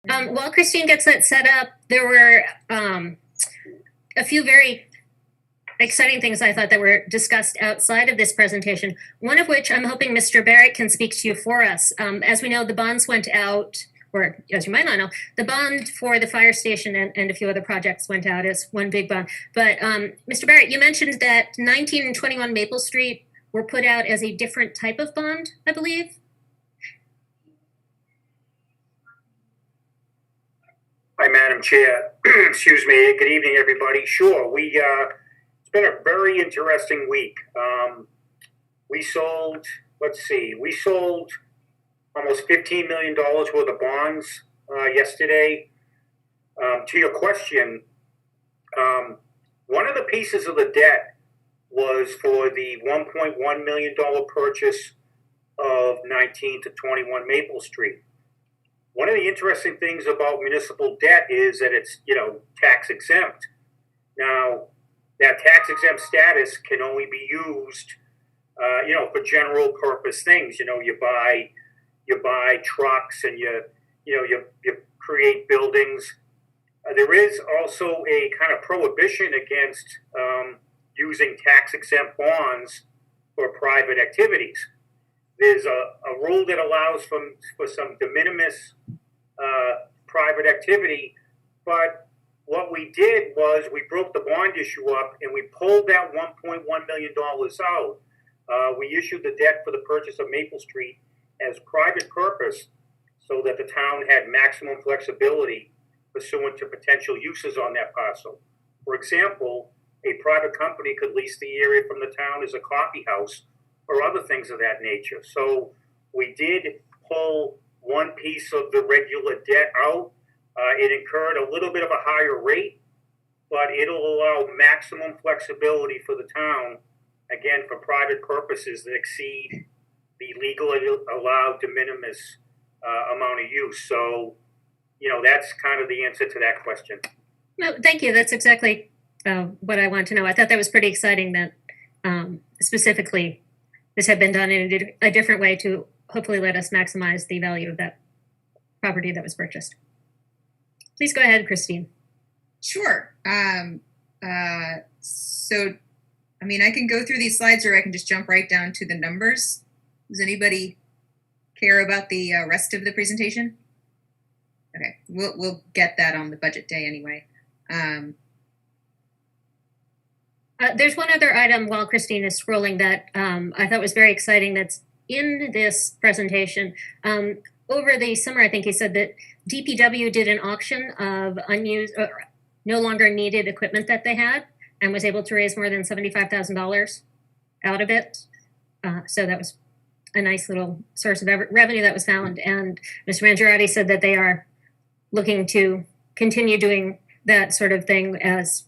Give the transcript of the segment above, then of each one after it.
While Christine gets that set up, there were a few very exciting things I thought that were discussed outside of this presentation, one of which I'm hoping Mr. Barrett can speak to for us. As we know, the bonds went out, or as you might not know, the bond for the fire station and a few other projects went out as one big bond. But Mr. Barrett, you mentioned that 19 and 21 Maple Street were put out as a different type of bond, I believe. Hi, Madam Chair. Excuse me. Good evening, everybody. Sure, it's been a very interesting week. We sold, we sold almost $15 million worth of bonds yesterday. To your question, one of the pieces of the debt was for the $1.1 million purchase of 19 to 21 Maple Street. One of the interesting things about municipal debt is that it's, tax exempt. Now, that tax exempt status can only be used, for general purpose things. You buy trucks and you create buildings. There is also a kind of prohibition against using tax exempt bonds for private activities. There's a rule that allows for some de minimis private activity, but what we did was we broke the bond issue up and we pulled that $1.1 million out. We issued the debt for the purchase of Maple Street as private purpose so that the town had maximum flexibility pursuant to potential uses on that parcel. For example, a private company could lease the area from the town as a coffee house or other things of that nature. So we did pull one piece of the regular debt out. It incurred a little bit of a higher rate, but it'll allow maximum flexibility for the town, again, for private purposes that exceed the legally allowed de minimis amount of use. So, that's kind of the answer to that question. No, thank you. That's exactly what I wanted to know. I thought that was pretty exciting that specifically this had been done in a different way to hopefully let us maximize the value of that property that was purchased. Please go ahead, Christine. Sure. So, I can go through these slides or I can just jump right down to the numbers. Does anybody care about the rest of the presentation? Okay, we'll get that on the budget day anyway. There's one other item while Christine is scrolling that I thought was very exciting that's in this presentation. Over the summer, I think he said that DPW did an auction of unused, no longer needed equipment that they had and was able to raise more than $75,000 out of it. So that was a nice little source of revenue that was found. And Mr. Mangiarotti said that they are looking to continue doing that sort of thing as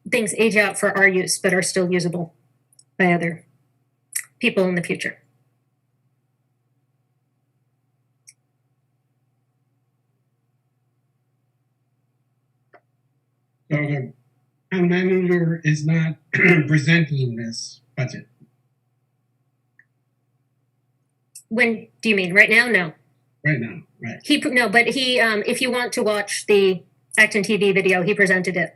things age out for our use, but are still usable by other people in the future. So the town manager is not presenting this budget. When do you mean? Right now? No. Right now, right. But he, if you want to watch the Acton TV video, he presented it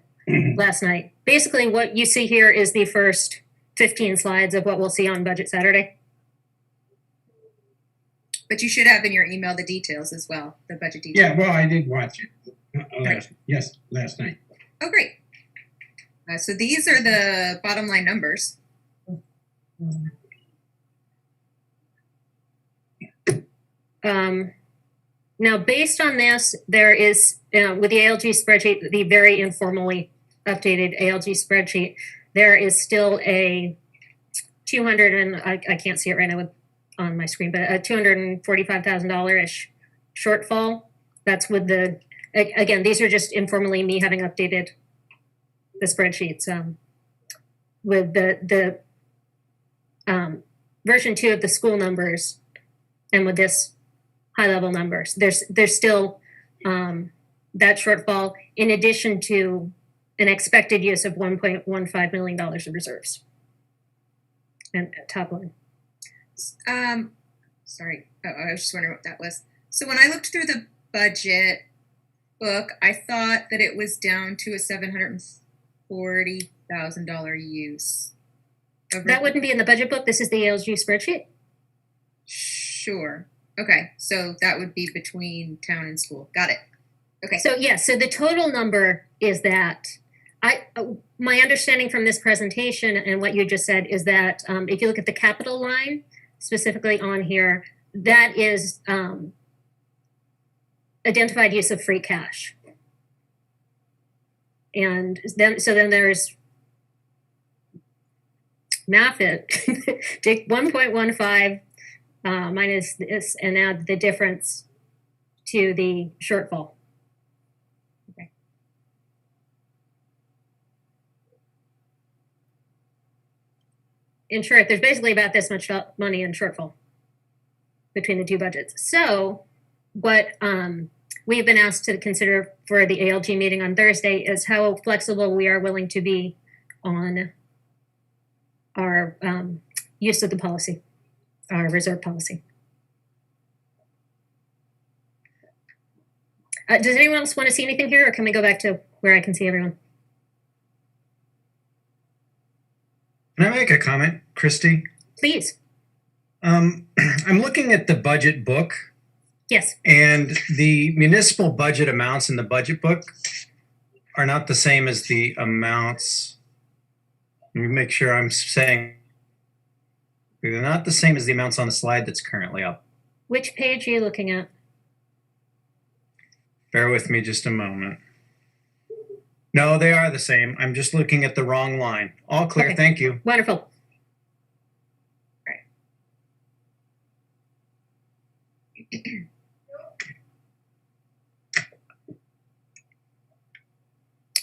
last night. Basically, what you see here is the first 15 slides of what we'll see on Budget Saturday. But you should have in your email the details as well, the budget details. Yeah, well, I did watch it last night. Oh, great. So these are the bottom line numbers. Now, based on this, there is, with the ALG spreadsheet, the very informally updated ALG spreadsheet, there is still a 200 and I can't see it right now on my screen, but a $245,000-ish shortfall. That's with the, again, these are just informally me having updated the spreadsheets. With the version 2 of the school numbers and with this high level numbers, there's still that shortfall in addition to an expected use of $1.15 million of reserves. And top line. Sorry, I was just wondering what that was. So when I looked through budget book, I thought that it was down to a $740,000 use. That wouldn't be in the budget book. This is the ALG spreadsheet. Sure. Okay, so that would be between town and school. Got it. Okay. So yeah, so the total number is that my understanding from this presentation and what you just said is that if you look at the capital line specifically on here, that is identified use of free cash. And then there's math it. Take 1.15 minus this and add the difference to the shortfall. Okay. In short, there's basically about this much money in shortfall between the two budgets. So what we've been asked to consider for the ALG meeting on Thursday is how flexible we are willing to be on our use of the policy, our reserve policy. Does anyone else want to see anything here, or can we go back to where I can see everyone? Can I make a comment, Christy? Please. I'm looking at the budget book, Yes. and the municipal budget amounts in the budget book are not the same as the amounts. Let me make sure I'm saying they're not the same as the amounts on the slide that's currently up. Which page are you looking at? Bear with me just a moment. No, they are the same. I'm just looking at the wrong line. All clear. Okay. Thank you. Wonderful.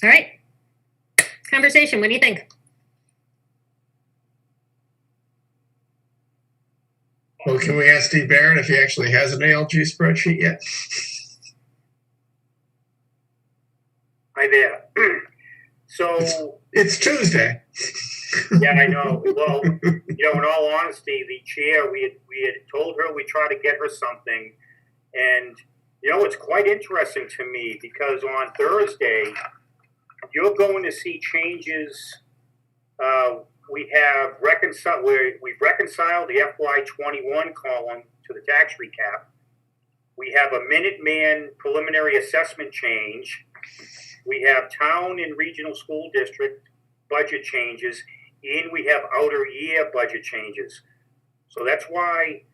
All right. Conversation. What do you think? Well, can we ask Steve Barron if he actually has an ALG spreadsheet yet? Hi there. So, It's Tuesday. yeah, I know. Well, in all honesty, the chair, we had told her we'd try to get her something. And, it's quite interesting to me because on Thursday, you're going to see changes. We've reconciled the FY21 column to the tax recap. We have a Minuteman preliminary assessment change. We have town and regional school district budget changes, and we have outer year budget changes. So that's why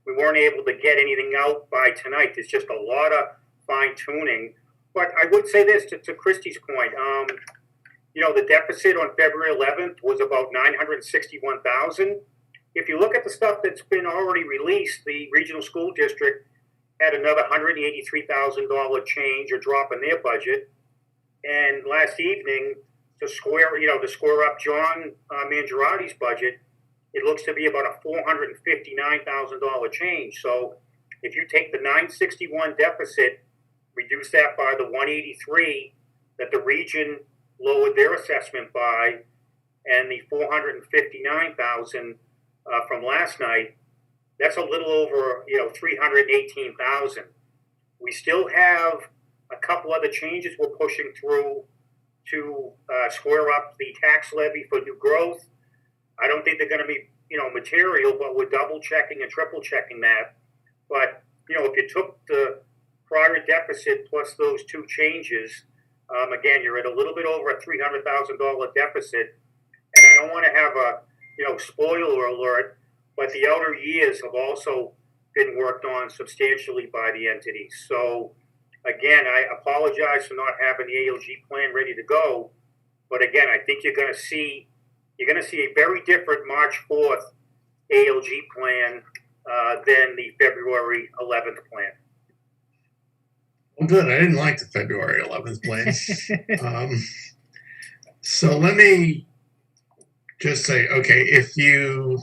we weren't able to get anything out by tonight. There's just a lot of fine tuning. But I would say this to Christie's point. The deficit on February 11th was about $961,000. If you look at the stuff that's been already released, the regional school district had another $183,000 change or drop in their budget. And last evening, to square up John Mangiaratti's budget, it looks to be about a $459,000 change. So if you take the 961 deficit, reduce that by the 183 that the region lowered their assessment by, and the 459,000 from last night, that's a little over 318,000. We still have a couple other changes we're pushing through to square up the tax levy for new growth. I don't think they're going to be material, but we're double checking and triple checking that. But if you took the prior deficit plus those two changes, again, you're at a little bit over a $300,000 deficit. And I don't want to have a spoiler alert, but the outer years have also been worked on substantially by the entities. So again, I apologize for not having the ALG plan ready to go, but again, I think you're going to see a very different March 4th ALG plan than the February 11th plan. Well, good. I didn't like the February 11th plan. So let me just say, okay, if you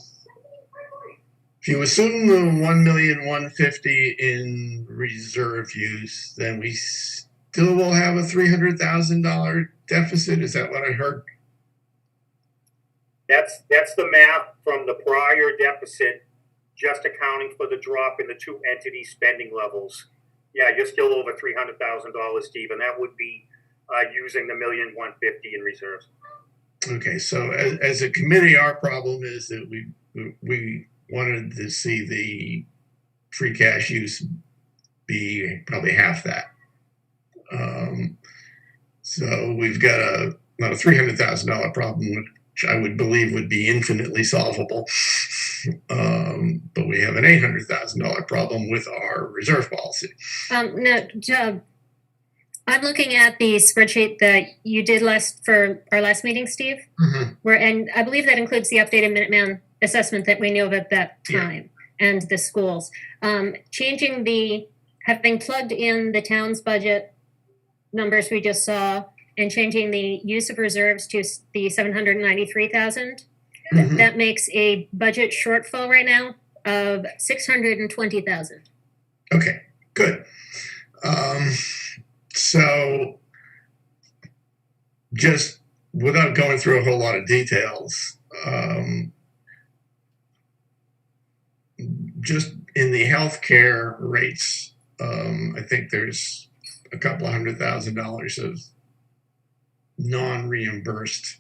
assume the $1,150,000 in reserve use, then we still will have a $300,000 deficit. Is that what I heard? That's the math from the prior deficit, just accounting for the drop in the two entity spending levels. Yeah, you're still over $300,000, Steve, and that would be using the $1,150,000 in reserves. Okay, so as a committee, our problem is that we wanted to see the free cash use be probably half that. So we've got about a $300,000 problem, which I would believe would be infinitely solvable. But we have an $800,000 problem with our reserve policy. No, I'm looking at the spreadsheet that you did for our last meeting, Steve. Mm-hmm. And I believe that includes the updated Minuteman assessment that we knew of at that time and the schools. Having plugged in the town's budget numbers we just saw and changing the use of reserves to the 793,000, Mm-hmm. that makes a budget shortfall right now of 620,000. Okay, good. So just without going through a whole lot of details, just in the healthcare rates, I think there's a couple of $100,000 of non-reimbursed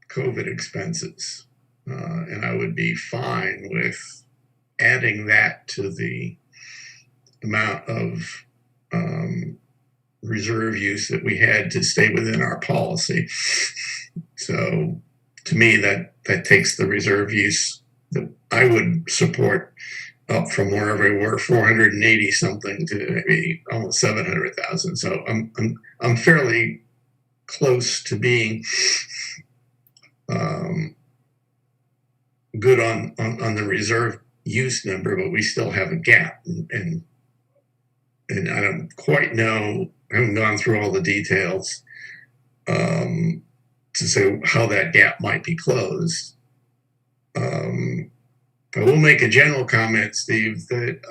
COVID expenses. And I would be fine with adding that to the amount of reserve use that we had to stay within our policy. So to me, that takes the reserve use that I would support up from wherever we were, 480 something to maybe almost 700,000. So I'm fairly close to being good on the reserve use number, but we still have a gap, and I don't quite know. I haven't gone through all the details to say how that gap might be closed. I will make a general comment, Steve, that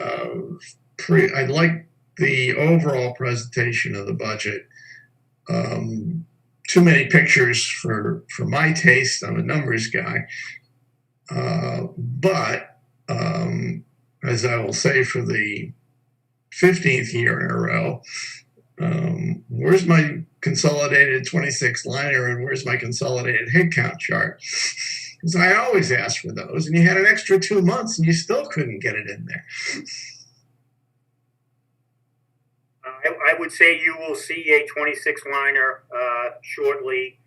I'd like the overall presentation of the budget. Too many pictures for my taste. I'm a numbers guy. But as I will say for the 15th year in a row, where's my consolidated 26 liner and where's my consolidated headcount chart? Because I always ask for those, and you had an extra 2 months and you still couldn't get it in there. I would say you will see a 26-liner shortly.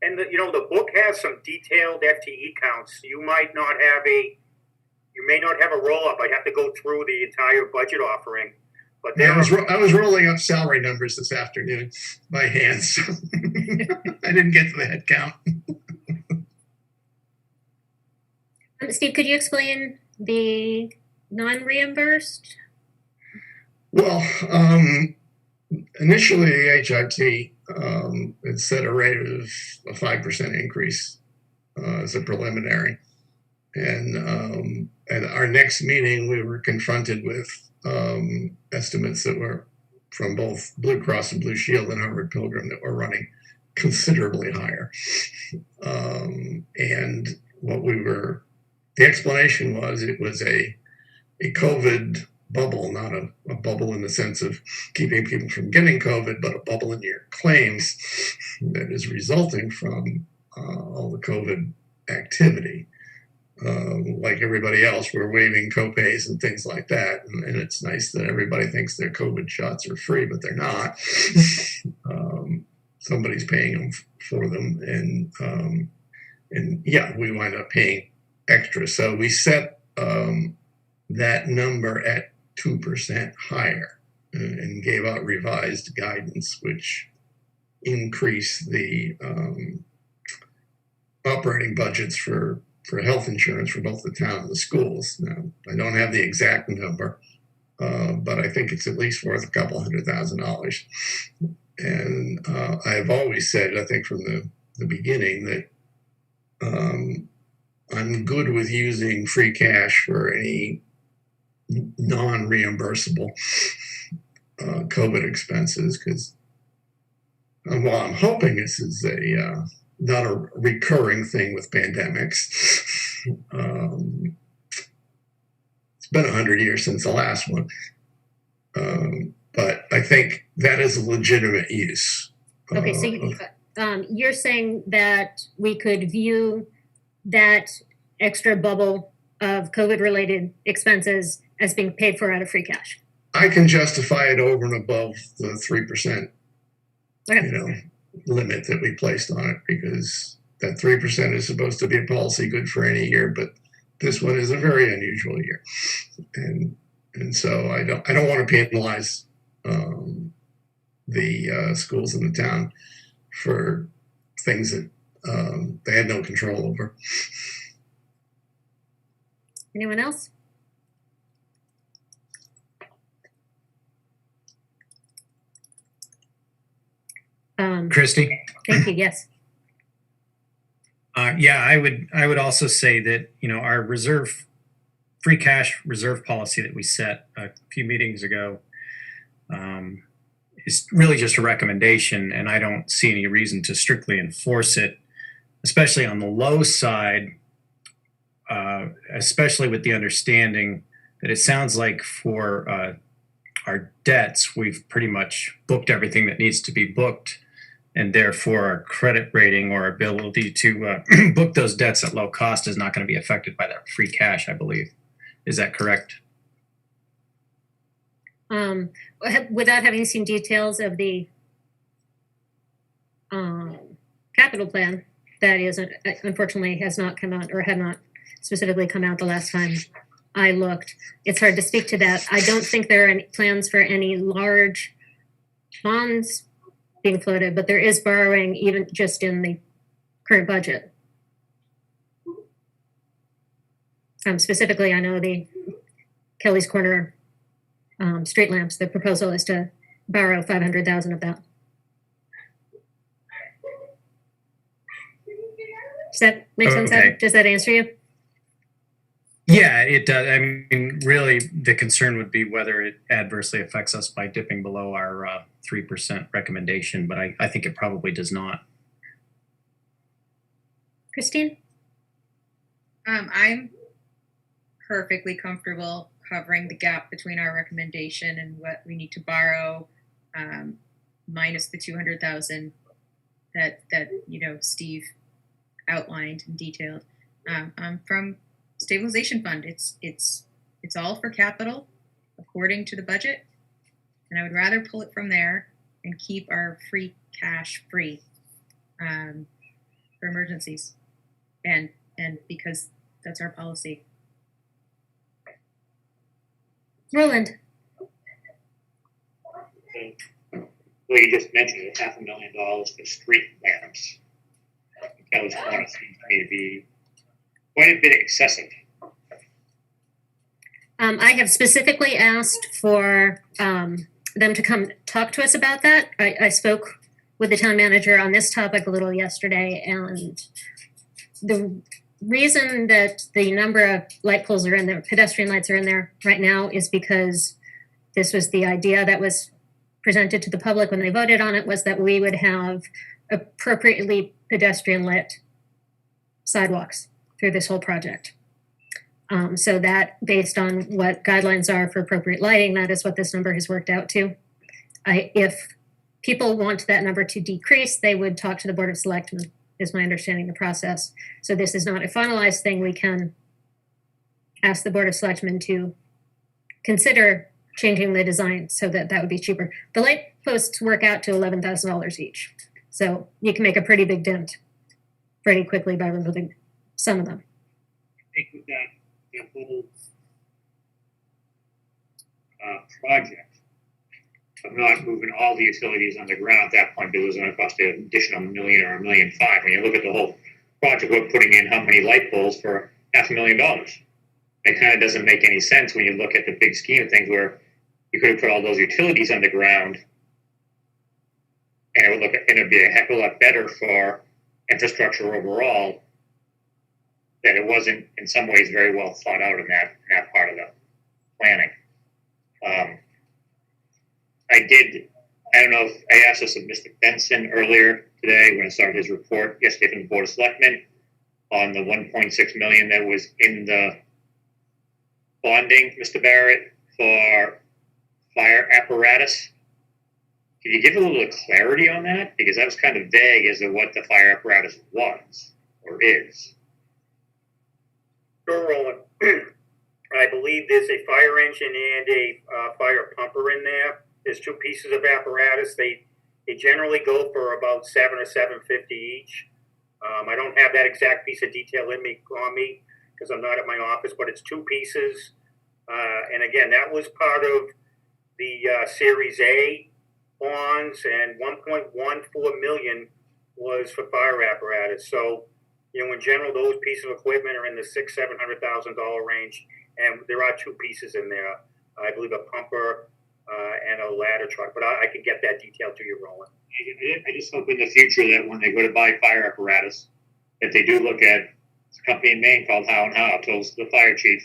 And the book has some detailed FTE counts. You may not have a roll-up. I'd have to go through the entire budget offering. But I was rolling up salary numbers this afternoon by hand, so I didn't get to the head count. Steve, could you explain the non-reimbursed? Well, initially the HIT it set a rate of a 5% increase as a preliminary, and at our next meeting we were confronted with estimates that were from both Blue Cross and Blue Shield and Harvard Pilgrim that were running considerably higher, and the explanation was it was a COVID bubble, not a bubble in the sense of keeping people from getting COVID, but a bubble in your claims that is resulting from all the COVID activity. Like everybody else, we're waiving copays and things like that. And it's nice that everybody thinks their COVID shots are free, but they're not. Somebody's paying them for them. And yeah, we wind up paying extra. So we set that number at 2% higher and gave out revised guidance, which increased the operating budgets for health insurance for both the town and the schools. Now, I don't have the exact number, but I think it's at least worth a couple $100,000. And I've always said, I think from the beginning, that I'm good with using free cash for any non-reimbursable COVID expenses, because while I'm hoping this is not a recurring thing with pandemics, it's been 100 years since the last one. But I think that is a legitimate use. Okay, so you're saying that we could view that extra bubble of COVID-related expenses as being paid for out of free cash? I can justify it over and above the 3%, Okay. limit that we placed on it, because that 3% is supposed to be a policy good for any year, but this one is a very unusual year, and so I don't want to penalize the schools in the town for things that they had no control over. Anyone else? Christy? Thank you. Yes. Yeah, I would also say that, our free cash reserve policy that we set a few meetings ago is really just a recommendation, and I don't see any reason to strictly enforce it, especially on the low side, especially with the understanding that it sounds like for our debts, we've pretty much booked everything that needs to be booked, and therefore our credit rating or ability to book those debts at low cost is not going to be affected by that free cash, I believe. Is that correct? Without having seen details of the capital plan, that is unfortunately has not come out, or had not specifically come out the last time I looked. It's hard to speak to that. I don't think there are any plans for any large bonds being floated, but there is borrowing even just in the current budget. Specifically, I know the Kelly's Corner street lamps, the proposal is to borrow $500,000 of that. Does that make sense? Okay. Does that answer you? Yeah, it does. I mean, really, the concern would be whether it adversely affects us by dipping below our 3% recommendation, but I think it probably does not. Christine? I'm perfectly comfortable covering the gap between our recommendation and what we need to borrow, minus the 200,000 that Steve outlined and detailed. From stabilization fund, it's all for capital according to the budget, and I would rather pull it from there and keep our free cash free for emergencies, and because that's our policy. Roland? Well, you just mentioned it, $500,000 for street lamps. Kelly's Corner seems to me to be quite a bit excessive. I have specifically asked for them to come talk to us about that. I spoke with the town manager on this topic a little yesterday, and the reason that the number of light poles are in there, pedestrian lights are in there right now, is because this was the idea that was presented to the public when they voted on it, was that we would have appropriately pedestrian lit sidewalks through this whole project. So that, based on what guidelines are for appropriate lighting, that is what this number has worked out to. If people want that number to decrease, they would talk to the Board of Selectmen, is my understanding of the process. So this is not a finalized thing. We can ask the Board of Selectmen to consider changing the design so that would be cheaper. The light posts work out to $11,000 each. So you can make a pretty big dent pretty quickly by removing some of them. I think with that whole project of not moving all the utilities underground, at that point, it was going to cost an additional $1 million or $1.5 million. When you look at the whole project, we're putting in how many light poles for $500,000. It kind of doesn't make any sense when you look at the big scheme of things, where you could have put all those utilities underground, and it'd be a heck of a lot better for infrastructure overall. That it wasn't in some ways very well thought out in that part of the planning. I don't know if I asked this of Mr. Benson earlier today when I started his report yesterday from the Board of Selectmen on the $1.6 million that was in the bonding, Mr. Barrett, for fire apparatus. Can you give a little clarity on that? Because that was kind of vague as to what the fire apparatus was or is. Sure, Roland. I believe there's a fire engine and a fire pumper in there. There's two pieces of apparatus. They generally go for about $700 or $750 each. I don't have that exact piece of detail on me because I'm not at my office, but it's two pieces. And again, that was part of the Series A bonds, and 1.14 million was for fire apparatus. So, in general, those pieces of equipment are in the $600,000-$700,000 range, and there are two pieces in there. I believe a pumper and a ladder truck, but I can get that detail to you, Roland. I just hope in the future that when they go to buy fire apparatus, that they do look at a company in Maine called How and How. Tells the fire chief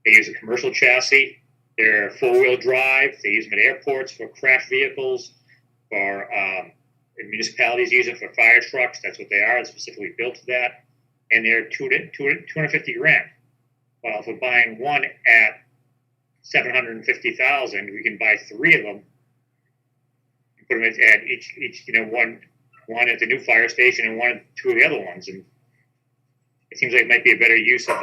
they use a commercial chassis. They're four-wheel drive. They use them at airports for crash vehicles. For municipalities use it for fire trucks. That's what they are. They're specifically built for that. And they're $250,000. Well, if we're buying one at $750,000, we can buy three of them. Put them at each one at the new fire station and one at two of the other ones. And it seems like it might be a better use of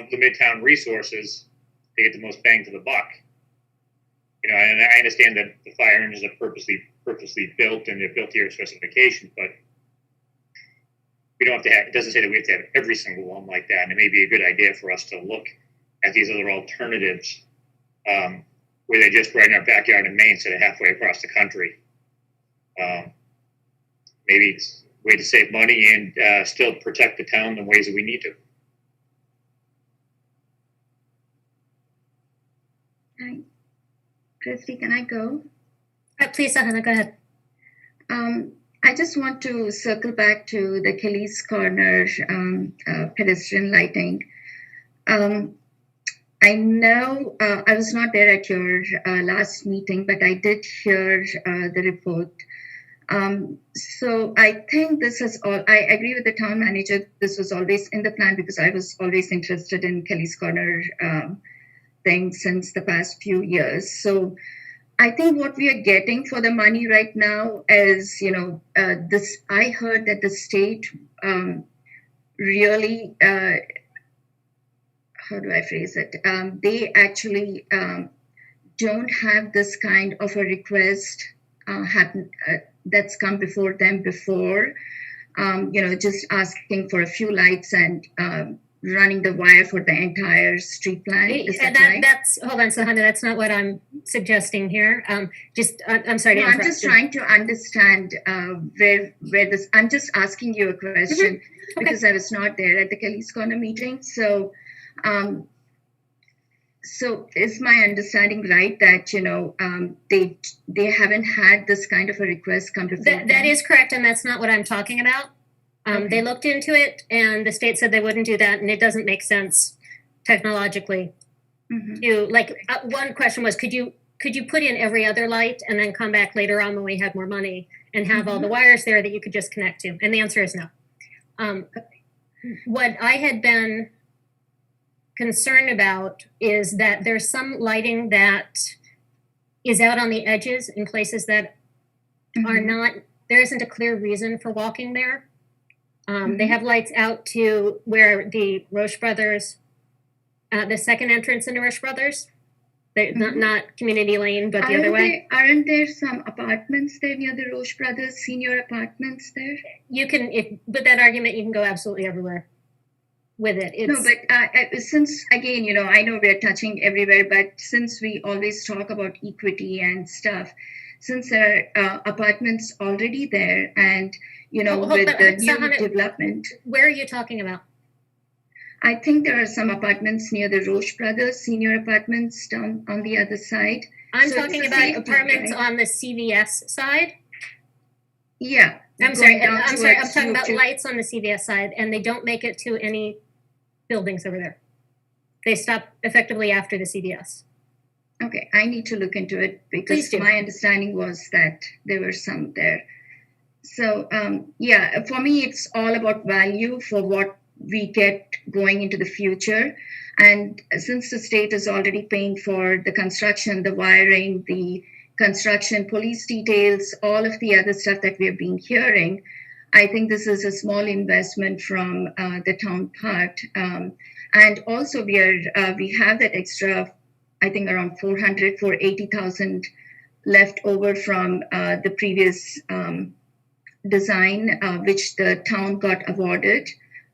the midtown resources to get the most bang for the buck. And I understand that the fire engines are purposely built and they're built to your specifications, but we don't have to have, it doesn't say that we have to have every single one like that. And it may be a good idea for us to look at these other alternatives where they're just right in our backyard in Maine instead of halfway across the country. Maybe it's a way to save money and still protect the town in ways that we need to. Hi. Christy, can I go? Please, Hannah, go ahead. I just want to circle back to the Kelly's Corner pedestrian lighting. I know I was not there at your last meeting, but I did hear the report. So I think this is all. I agree with the town manager. This was always in the plan because I was always interested in Kelly's Corner thing since the past few years. So I think what we are getting for the money right now is, this. I heard that the state really, how do I phrase it? They actually don't have this kind of a request happen that's come before them before. Just asking for a few lights and running the wire for the entire street plan. Is that right? That's hold on, Sahana. That's not what I'm suggesting here. I'm sorry. No, I'm just trying to understand where this. I'm just asking you a question because I was not there at the Kelly's Corner meeting. So, so is my understanding right that they haven't had this kind of a request come before them? That is correct, and that's not what I'm talking about. They looked into it, and the state said they wouldn't do that, and it doesn't make sense technologically. One question was, could you put in every other light and then come back later on when we had more money and have all the wires there that you could just connect to? And the answer is no. What I had been concerned about is that there's some lighting that is out on the edges in places that are not, there isn't a clear reason for walking there. They have lights out to where the Roche Brothers, the second entrance into Roche Brothers, not Community Lane, but the other way. Aren't there some apartments there near the Roche Brothers, senior apartments there? You can, with that argument, you can go absolutely everywhere with it. No, but since, again, I know we're touching everywhere, but since we always talk about equity and stuff, since there are apartments already there and, with the new development. Where are you talking about? I think there are some apartments near the Roche Brothers, senior apartments down on the other side. I'm talking about apartments on the CVS side. Yeah. I'm sorry. I'm talking about lights on the CVS side, and they don't make it to any buildings over there. They stop effectively after the CVS. Okay, I need to look into it because my understanding was that there were some there. So, for me, it's all about value for what we get going into the future. And since the state is already paying for the construction, the wiring, the construction, police details, all of the other stuff that we have been hearing, I think this is a small investment from the town part. And also we have that extra, I think around 480,000 left over from the previous design, which the town got awarded.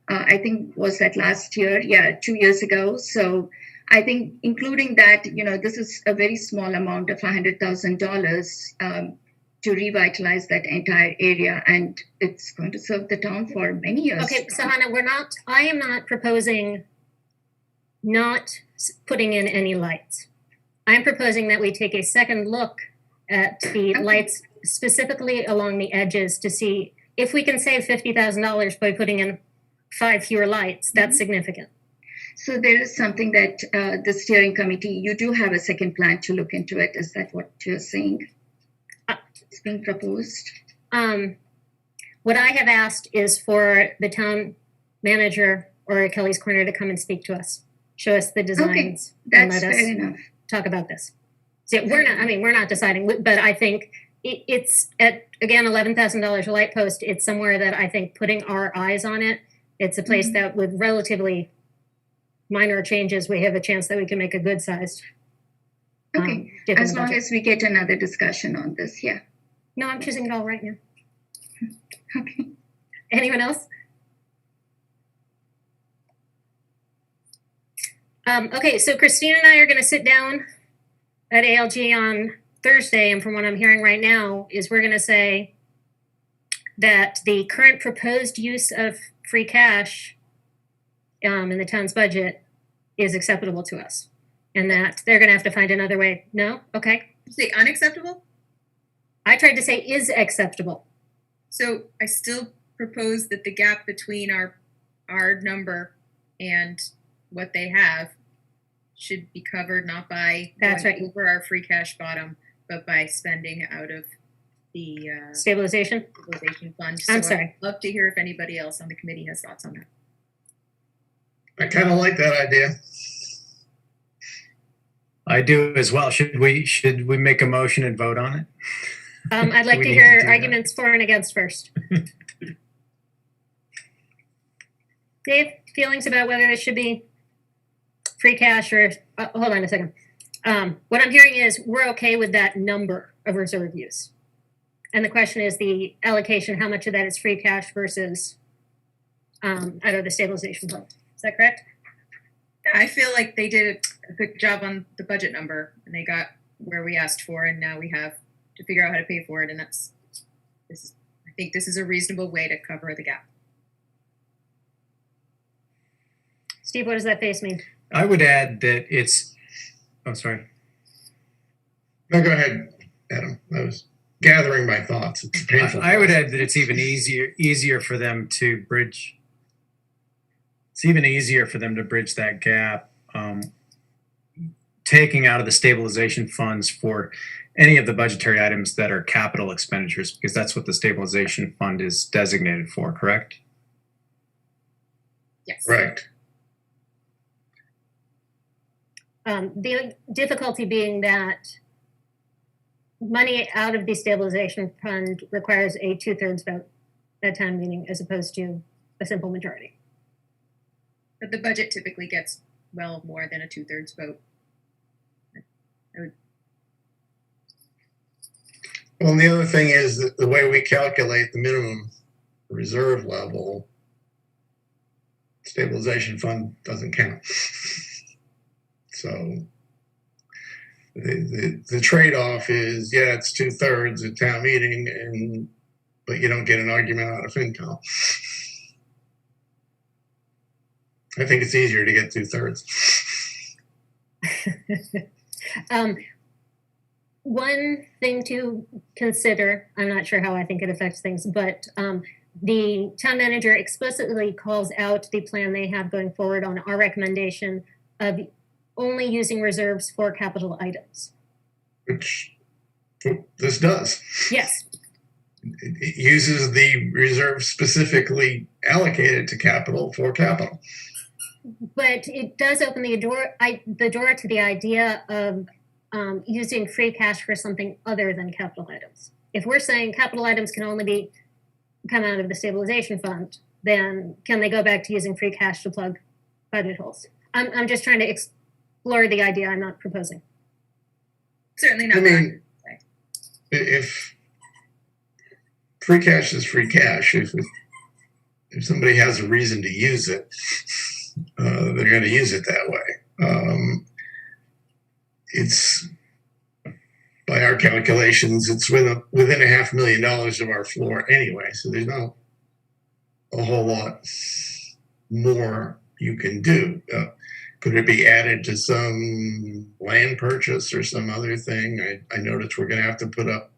I think was that last year? Yeah, 2 years ago. So I think including that, this is a very small amount of $100,000 to revitalize that entire area, and it's going to serve the town for many years. Okay, so Hannah, I am not proposing not putting in any lights. I'm proposing that we take a second look at the lights specifically along the edges to see if we can save $50,000 by putting in 5 fewer lights. That's significant. So there is something that the steering committee, you do have a second plan to look into it. Is that what you're saying? It's being proposed. What I have asked is for the town manager or Kelly's Corner to come and speak to us, show us the designs, and That's let us fair enough. talk about this. So we're not deciding, but I think it's at, again, $11,000 a light post. It's somewhere that I think putting our eyes on it, it's a place that with relatively minor changes, we have a chance that we can make a good sized. Okay, dip in as the long budget. as we get another discussion on this, yeah. No, I'm choosing it all right now. Okay. Anyone else? Okay, so Christine and I are going to sit down at ALG on Thursday, and from what I'm hearing right now is we're going to say that the current proposed use of free cash in the town's budget is acceptable to us, and that they're going to have to find another way. No? Okay. Did you say unacceptable? I tried to say is acceptable. So I still propose that the gap between our number and what they have should be covered not by That's going right. over our free cash bottom, but by spending out of the Stabilization? stabilization fund. I'm So sorry. I'd love to hear if anybody else on the committee has thoughts on that. I kind of like that idea. I do as well. Should we make a motion and vote on it? I'd like We to need hear to do that. arguments for and against first. Dave, feelings about whether it should be free cash or, hold on a second. What I'm hearing is we're okay with that number of reserve use. And the question is the allocation, how much of that is free cash versus out of the stabilization fund. Is that correct? I feel like they did a good job on the budget number and they got where we asked for, and now we have to figure out how to pay for it. And I think this is a reasonable way to cover the gap. Steve, what does that face mean? I would add that it's, oh, sorry. No, go ahead, Adam. I was gathering my thoughts. It's painful. I would add that it's even easier for them to bridge. It's even easier for them to bridge that gap, taking out of the stabilization funds for any of the budgetary items that are capital expenditures, because that's what the stabilization fund is designated for, correct? Yes. Right. The difficulty being that money out of the stabilization fund requires a 2/3 vote at town meeting as opposed to a simple majority. But the budget typically gets well more than a 2/3 vote. Well, and the other thing is that the way we calculate the minimum reserve level, stabilization fund doesn't count. So the trade-off is, yeah, it's 2/3 at town meeting, but you don't get an argument out of FinCom. I think it's easier to get 2/3. One thing to consider, I'm not sure how I think it affects things, but the town manager explicitly calls out the plan they have going forward on our recommendation of only using reserves for capital items. Which this does. Yes. it uses the reserve specifically allocated to capital for capital. But it does open the door to the idea of using free cash for something other than capital items. If we're saying capital items can only come out of the stabilization fund, then can they go back to using free cash to plug budget holes? I'm just trying to explore the idea. I'm not proposing. Certainly not. I mean, if free cash is free cash, if somebody has a reason to use it, they're going to use it that way. It's, by our calculations, it's within $500,000 of our floor anyway, so there's not a whole lot more you can do. Could it be added to some land purchase or some other thing? I noticed we're going to have to put up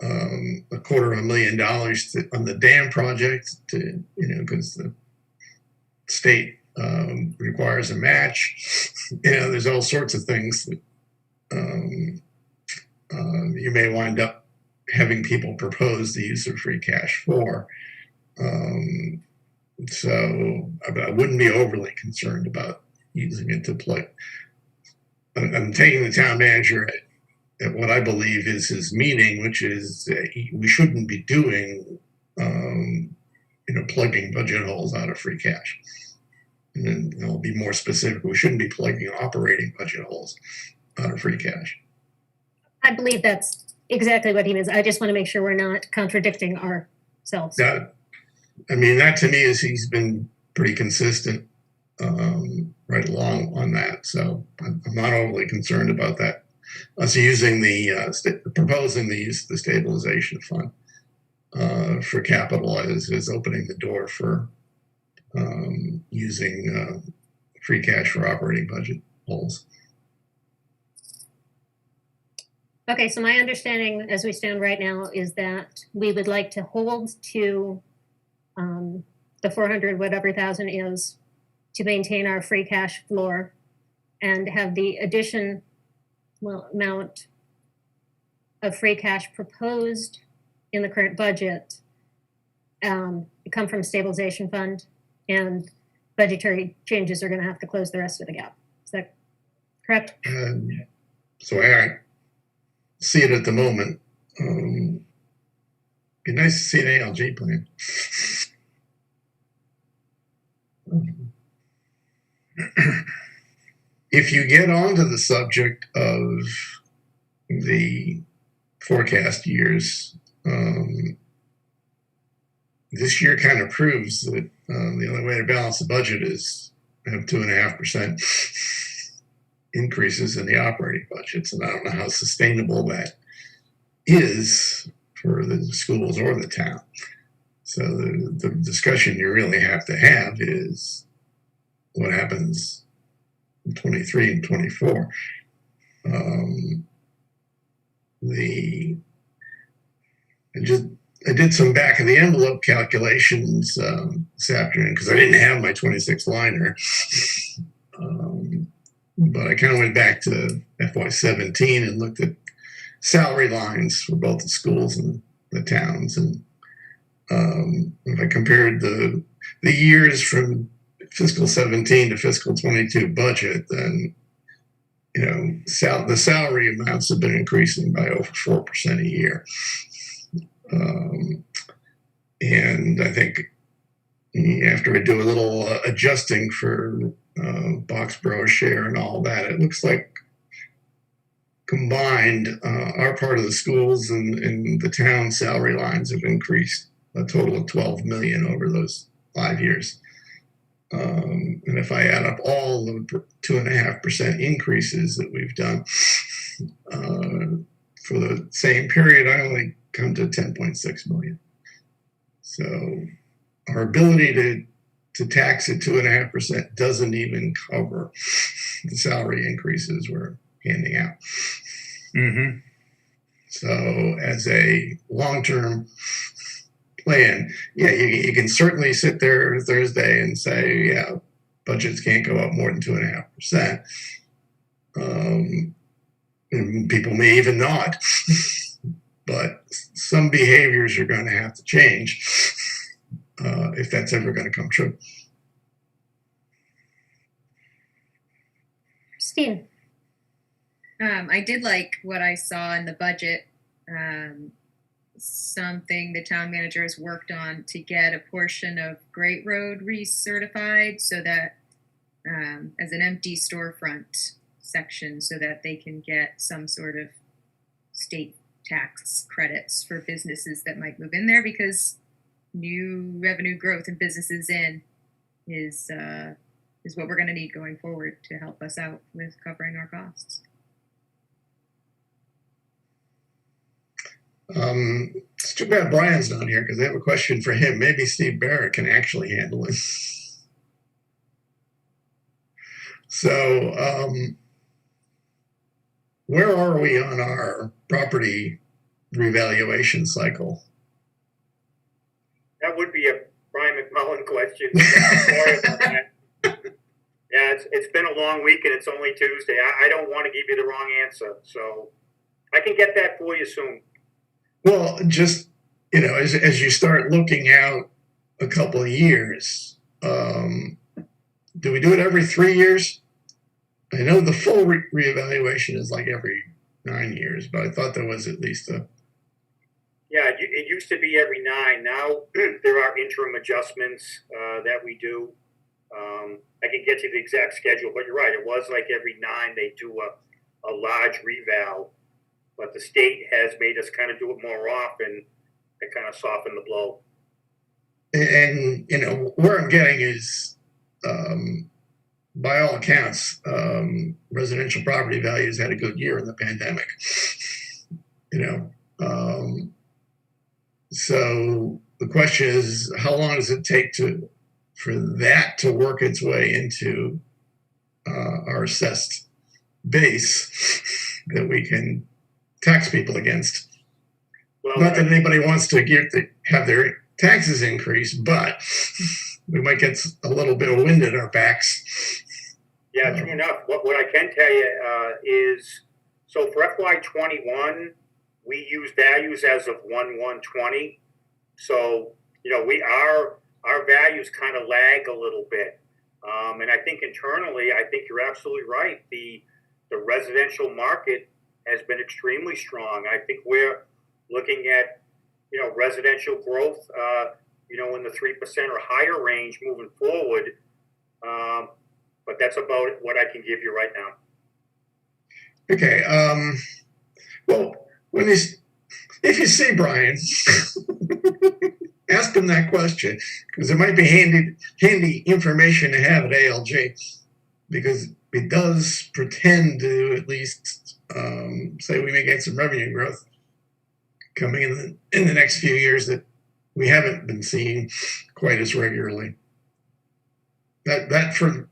$250,000 on the dam project to, because the state requires a match. There's all sorts of things that you may wind up having people propose the use of free cash for. So I wouldn't be overly concerned about using it to play. I'm taking the town manager at what I believe is his meaning, which is we shouldn't be doing, plugging budget holes out of free cash. And then I'll be more specific. We shouldn't be plugging operating budget holes out of free cash. I believe that's exactly what he means. I just want to make sure we're not contradicting ourselves. That to me is he's been pretty consistent right along on that. So I'm not overly concerned about that. Us using proposing the use of the stabilization fund for capital is opening the door for using free cash for operating budget holes. Okay, so my understanding as we stand right now is that we would like to hold to the 400 whatever thousand is to maintain our free cash floor and have the amount of free cash proposed in the current budget come from stabilization fund, and budgetary changes are going to have to close the rest of the gap. Is that correct? So I see it at the moment. Be nice to see an ALG plan. If you get onto the subject of the forecast years, this year kind of proves that the only way to balance the budget is to have 2.5% increases in the operating budgets. And I don't know how sustainable that is for the schools or the town. So the discussion you really have to have is what happens in 23 and 24. I did some back of the envelope calculations this afternoon because I didn't have my 26 liner. But I kind of went back to FY17 and looked at salary lines for both the schools and the towns. And if I compared the years from fiscal 17 to fiscal 22 budget, then the salary amounts have been increasing by over 4% a year. And I think after I do a little adjusting for Boxborough share and all that, it looks like combined our part of the schools and the town salary lines have increased a total of $12 million over those 5 years. And if I add up all the 2.5% increases that we've done for the same period, I only come to 10.6 million. So our ability to tax at 2.5% doesn't even cover the salary increases we're handing out. Mm-hmm. So as a long-term plan, yeah, you can certainly sit there Thursday and say, yeah, budgets can't go up more than 2.5%. And people may even nod, but some behaviors are going to have to change if that's ever going to come true. Christine. I did like what I saw in the budget. Something the town manager has worked on to get a portion of Great Road recertified so that as an empty storefront section so that they can get some sort of state tax credits for businesses that might move in there because new revenue growth and businesses in is what we're going to need going forward to help us out with covering our costs. It's too bad Brian's not here because I have a question for him. Maybe Steve Barrett can actually handle it. So, where are we on our property revaluation cycle? That would be a Brian McMullen question. Sorry about that. Yeah, it's been a long week and it's only Tuesday. I don't want to give you the wrong answer, so I can get that for you soon. Well, just, you know, as you start looking out a couple of years, do we do it every 3 years? I know the full reevaluation is like every 9 years, but I thought there was at least a... Yeah, it used to be every 9. Now there are interim adjustments that we do. I can get you the exact schedule, but you're right. It was like every 9 they do a large reval, but the state has made us kind of do it more often to kind of soften the blow. And you know, where I'm getting is, by all accounts, residential property values had a good year in the pandemic. You know, so the question is, how long does it take for that to work its way into our assessed base that we can tax people against? Well, Not that anybody wants to have their taxes increased, but we might get a little bit of wind at our backs. Yeah, true enough. What I can tell you is, so for FY21, we use values as of 1/1/20. So, you know, our values kind of lag a little bit. And I think internally, I think you're absolutely right. The residential market has been extremely strong. I think we're looking at, you know, residential growth, you know, in the 3% or higher range moving forward. But that's about what I can give you right now. Okay. Well, if you see Brian, ask him that question because it might be handy information to have at ALG because it does pretend to at least say we may get some revenue growth coming in the next few years that we haven't been seeing quite as regularly. That for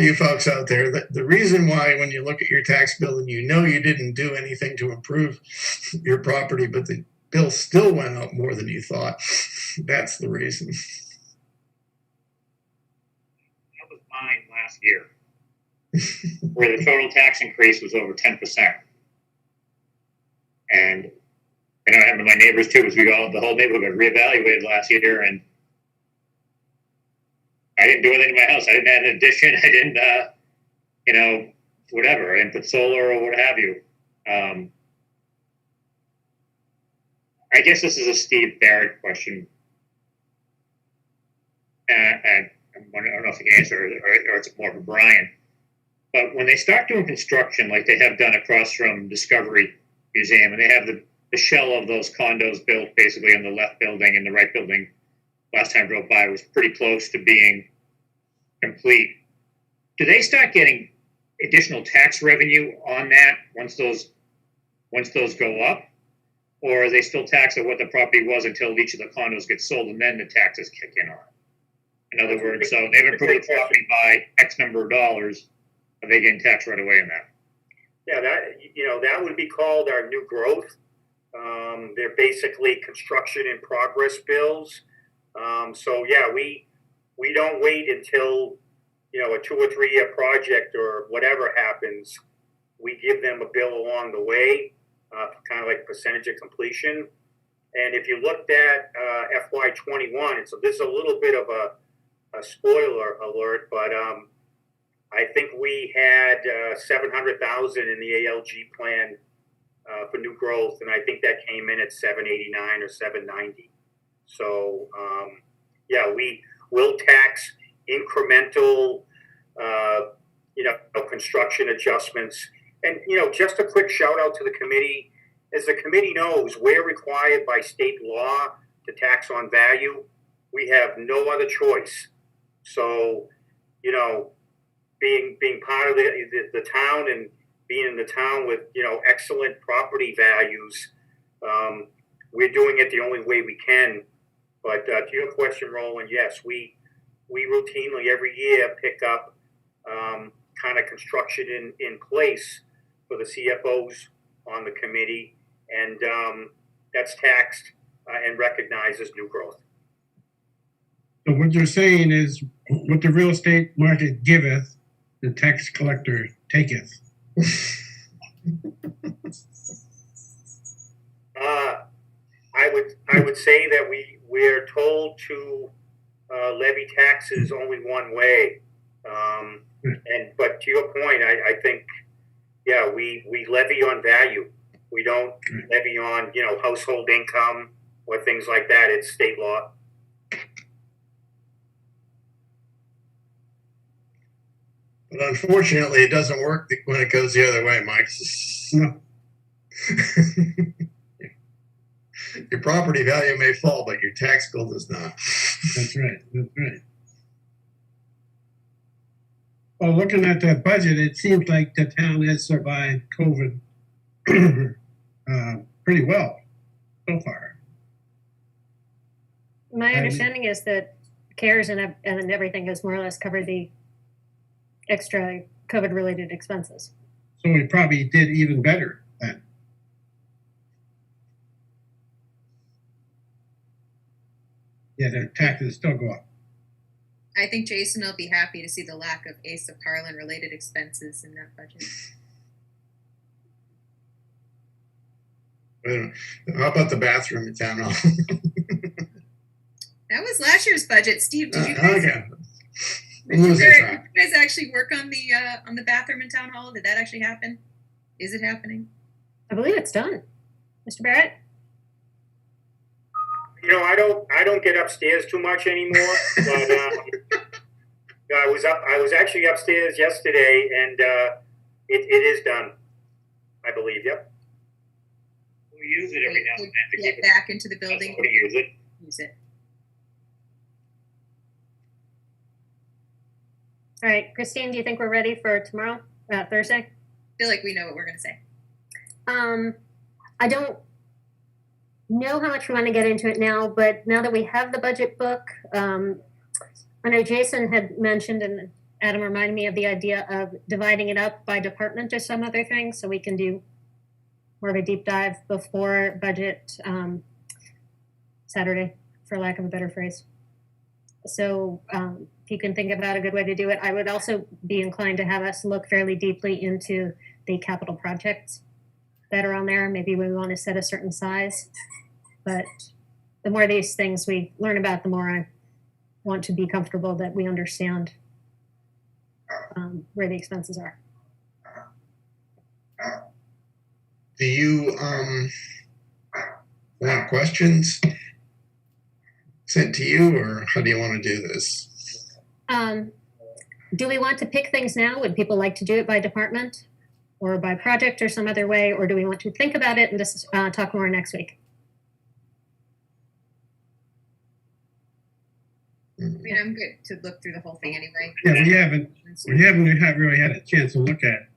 you folks out there, the reason why when you look at your tax bill and you know you didn't do anything to improve your property, but the bill still went up more than you thought, that's the reason. That was mine last year, where the total tax increase was over 10%. And I know it happened to my neighbors too, because the whole neighborhood got reevaluated last year, and I didn't do anything in my house. I didn't add an addition. I didn't, you know, whatever. I didn't put solar or what have you. I guess this is a Steve Barrett question. And I don't know if you can answer it or it's more of a Brian. But when they start doing construction, like they have done across from Discovery Museum, and they have the shell of those condos built basically on the left building, and the right building, last time I drove by, was pretty close to being complete. Do they start getting additional tax revenue on that once those go up? Or are they still taxed at what the property was until each of the condos get sold and then the taxes kick in on it? In other words, so they've improved the property by X number of dollars, are they getting taxed right away on that? Yeah, that would be called our new growth. They're basically construction in progress bills. So yeah, we don't wait until, you know, a 2 or 3 year project or whatever happens. We give them a bill along the way, kind of like percentage of completion. And if you looked at FY21, and so this is a little bit of a spoiler alert, but I think we had 700,000 in the ALG plan for new growth, and I think that came in at 789 or 790. So yeah, we will tax incremental, construction adjustments. And just a quick shout out to the committee. As the committee knows, we're required by state law to tax on value. We have no other choice. So, being part of the town and being in the town with excellent property values, we're doing it the only way we can. But to your question, Roland, yes, we routinely every year pick up kind of construction in place for the CFOs on the committee, and that's taxed and recognized as new growth. So what you're saying is, what the real estate market giveth, the tax collector taketh. I would say that we're told to levy taxes only one way, but to your point, I think we levy on value. We don't levy on household income or things like that. It's state law. But unfortunately, it doesn't work when it goes the other way, Mike. No. Your property value may fall, but your tax bill does not. That's right. That's right. Well, looking at that budget, it seems like the town has survived COVID pretty well so far. My understanding is that CARES and everything has more or less covered the extra COVID-related expenses. So we probably did even better then. Yeah, their taxes still go up. I think Jason will be happy to see the lack of Ace of Harlan related expenses in that budget. How about the bathroom in town hall? That was last year's budget. Steve, did you guys, Okay. did you guys actually work on the bathroom in town hall? Did that actually happen? Is it happening? I believe it's done. Mr. Barrett? I don't get upstairs too much anymore, but I was actually upstairs yesterday, and it is done, I believe. Yep. We use it every now and then to Get keep it. back into the building. To use it. Use it. All right, Christine, do you think we're ready for tomorrow, Thursday? I feel like we know what we're going to say. I don't know how much we want to get into it now, but now that we have the budget book, I know Jason had mentioned, and Adam reminded me of the idea of dividing it up by department or some other thing, so we can do more of a deep dive before budget Saturday, for lack of a better phrase. So if you can think about a good way to do it, I would also be inclined to have us look fairly deeply into the capital projects that are on there. Maybe we want to set a certain size, but the more of these things we learn about, the more I want to be comfortable that we understand where the expenses are. Do you want questions sent to you, or how do you want to do this? Do we want to pick things now? Would people like to do it by department or by project or some other way? Or do we want to think about it and just talk more next week? I mean, I'm good to look through the whole thing anyway. Yeah, we haven't really had a chance to look at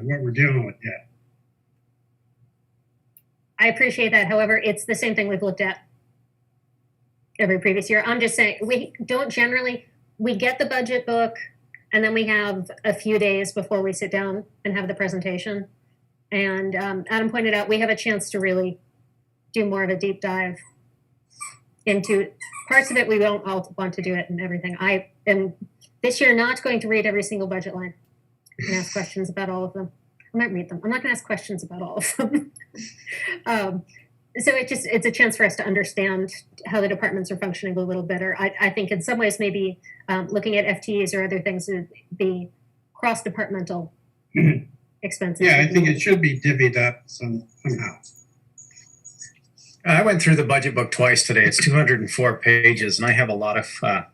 what we're dealing with yet. I appreciate that. However, it's the same thing we've looked at every previous year. I'm just saying, we don't generally, we get the budget book and then we have a few days before we sit down and have the presentation. And Adam pointed out, we have a chance to really do more of a deep dive into parts of it. We don't all want to do it and everything. I am this year not going to read every single budget line and ask questions about all of them. I might read them. I'm not going to ask questions about all of them. So it's a chance for us to understand how the departments are functioning a little better. I think in some ways maybe looking at FTEs or other things, the cross-departmental expenses. Yeah, I would be- think it should be divvied up somehow. I went through the budget book twice today. It's 204 pages, and I have a lot of, well,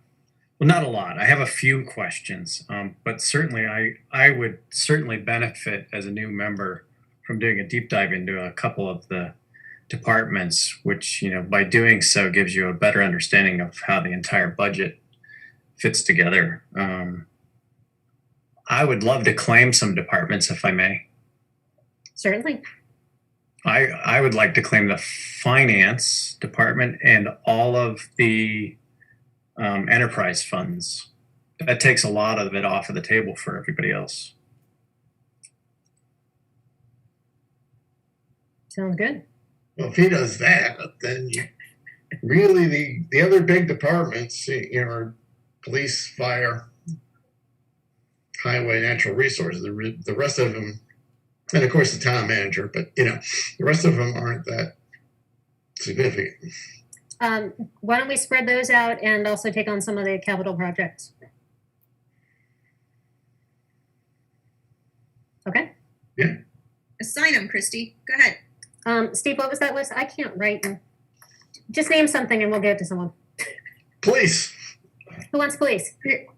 not a lot. I have a few questions, but certainly I would certainly benefit as a new member from doing a deep dive into a couple of the departments, which, by doing so gives you a better understanding of how the entire budget fits together. I would love to claim some departments if I may. Certainly. I would like to claim the finance department and all of the enterprise funds. That takes a lot of it off of the table for everybody else. Sounds good. Well, if he does that, then really the other big departments, are police, fire, highway, natural resources. The rest of them, and of course the town manager, but the rest of them aren't that significant. Why don't we spread those out and also take on some of the capital projects? Okay. Assign them, Christy. Go ahead. Steve, what was that list? I can't write. Just name something and we'll give it to someone. Police. Who wants police?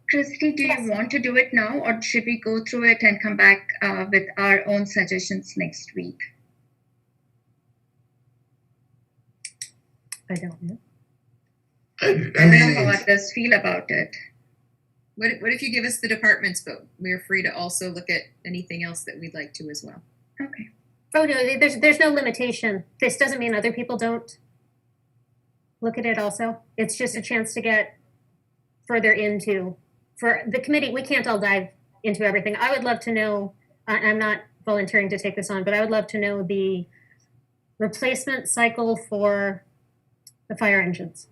Christy, do you want to do it now, or should we go through it and come back with our own suggestions next week? I don't know. I I don't know how mean, others feel about it. What if you give us the departments, but we're free to also look at anything else that we'd like to as well. Okay. Oh, no, there's no limitation. This doesn't mean other people don't look at it also. It's just a chance to get further into, for the committee, we can't all dive into everything. I would love to know, I'm not volunteering to take this on, but I would love to know the replacement cycle for the fire engines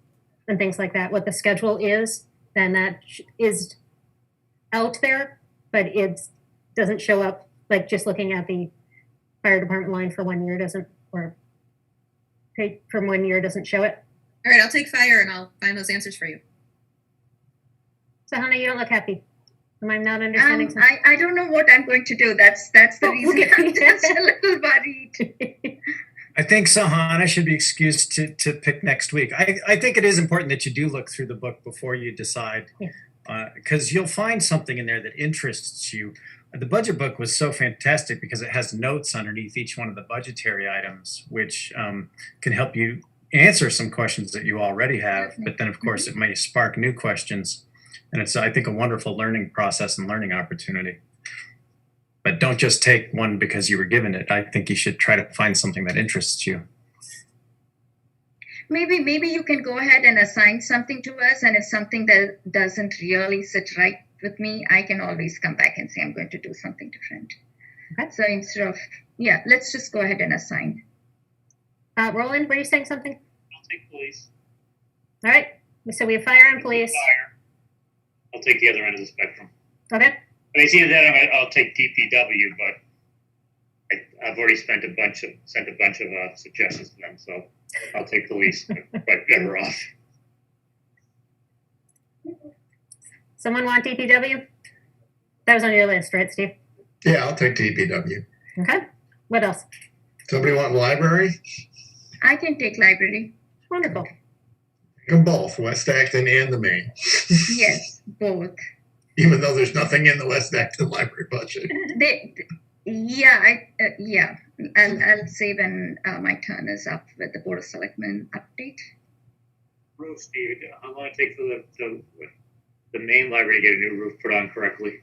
and things like that, what the schedule is, then that is out there, but it doesn't show up, like just looking at the fire department line for 1 year doesn't, or pay from 1 year doesn't show it. All right, I'll take fire and I'll find those answers for you. So Hannah, you don't look happy. Am I not understanding something? I don't know what I'm going to do. That's the Oh, reason okay. I'm just a little worried. I think Sahana should be excused to pick next week. I think it is important that you do look through the book before you decide, because you'll find something in there that interests you. The budget book was so fantastic because it has notes underneath each one of the budgetary items, which can help you answer some questions that you already have. But then, of course, it may spark new questions. And it's, I think, a wonderful learning process and learning opportunity. But don't just take one because you were given it. I think you should try to find something that interests you. Maybe you can go ahead and assign something to us, and if something that doesn't really sit right with me, I can always come back and say I'm going to do something different. Okay. So instead of, let's just go ahead and assign. Roland, were you saying something? I'll take police. All right. So we have fire and police. Fire. I'll take the other end of the spectrum. Okay. I mean, it's either that or I'll take DPW, but I've already sent a bunch of suggestions to them, so I'll take police. Quite better off. Someone want DPW? That was on your list, right, Steve? Yeah, I'll take DPW. Okay. What else? Somebody want library? I can take library. Wonderful. Them both, West Acton and the Main. Yes, both. Even though there's nothing in the West Acton library budget. I'll say when my turn is up with the Board of Selectmen update. Roof, Steve. I'm going to take for the main library to get a new roof put on correctly.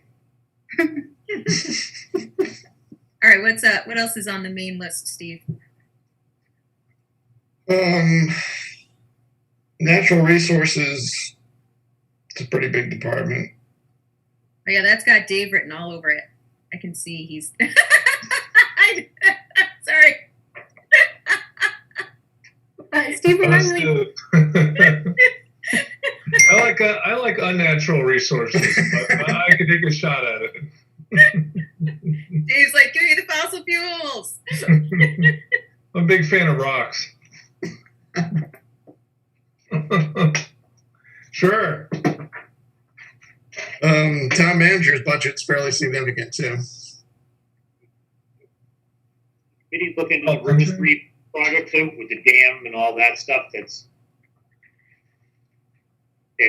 All right, what else is on the main list, Steve? Natural resources, it's a pretty big department. Oh yeah, that's got Dave written all over it. I can see he's sorry. Steve, remind me. I like unnatural resources, but I could take a shot at it. Dave's like, give me the fossil fuels. I'm a big fan of rocks. Sure. Town manager's budget's fairly significant too. Maybe look into the River Street project too, with the dam and all that stuff. They're